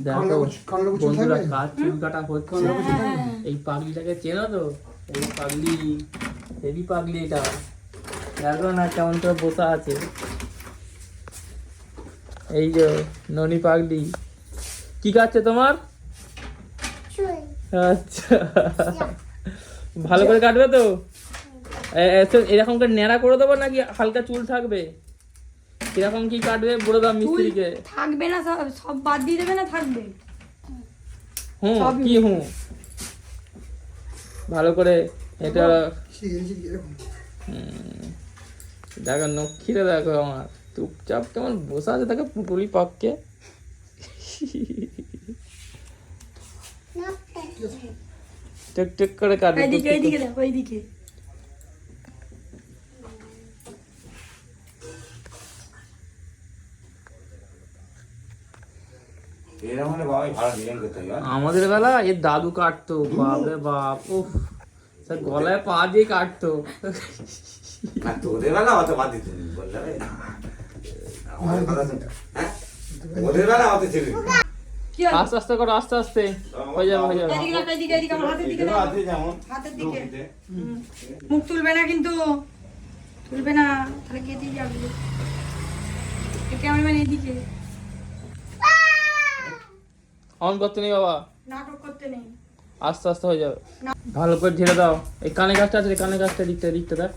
দেখো বন্ধুরা কার চুল কাটা হচ্ছে। এই পাগলিটাকে চেনো তো? এই পাগলি হেভি পাগলি এটা, দেখো না কেমন করে বসা আছে। এই যে ননি পাগলি, কি কাটছে তোমার? আচ্ছা ভালো করে কাটবে তো? এরকম করে ন্যাড়া করে দেবো নাকি হালকা চুল থাকবে? কিরকম কি কাটবে বলে দাও মিস্ত্রিকে। থাকবে না, সব বাদ দিয়ে দেবে না, থাকবে। হুম কি হুম ভালো করে এটা দেখো নক্ষীরে দেখো আমার চুপচাপ কেমন বসে আছে, দেখো পুটুলি পাককে। টেক টেক করে কাটবে। এইদিকে এইদিকে দেখো, এইদিকে। আমাদের বেলা এর দাদু কাটতো, বাপরে বাপ, উফ স্যার গলায় পা দিয়ে কাটতো। তোদের বেলা অত বাদ দিত ওদের বেলা অত ছিল। আস্তে আস্তে করো, আস্তে আস্তে হয়ে যাবে হয়ে যাবে। এইদিকে এইদিকে আমার হাতের দিকে দাও, হাতের দিকে। মুখ তুলবে না কিন্তু, তুলবে না, তাহলে কেটে যাবে। ক্যামেরাম্যান এইদিকে অন করতে নেই বাবা, নাটক করতে নেই। আস্তে আস্তে হয়ে যাবে। ভালো করে ঝেড়ে দাও। এই কানে গাছটা আছে, কানে গাছটা দিকটা দিকটা দেখ।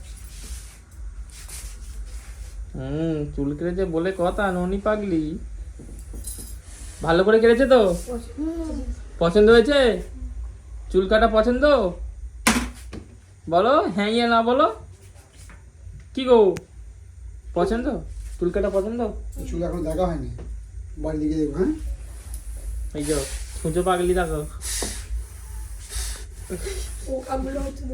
চুল কেটেছে বলে কথা, ননি পাগলি। ভালো করে কেটেছে তো? পছন্দ হয়েছে? চুল কাটা পছন্দ? বলো হ্যাঁ ইয়ে না বলো। কি গো পছন্দ? চুল কাটা পছন্দ? চুল এখন দেখা হয়নি, বাড়ির দিকে দেখবো। হ্যাঁ এই যে সূর্য পাগলি দেখো। ও কামড় হচ্ছে।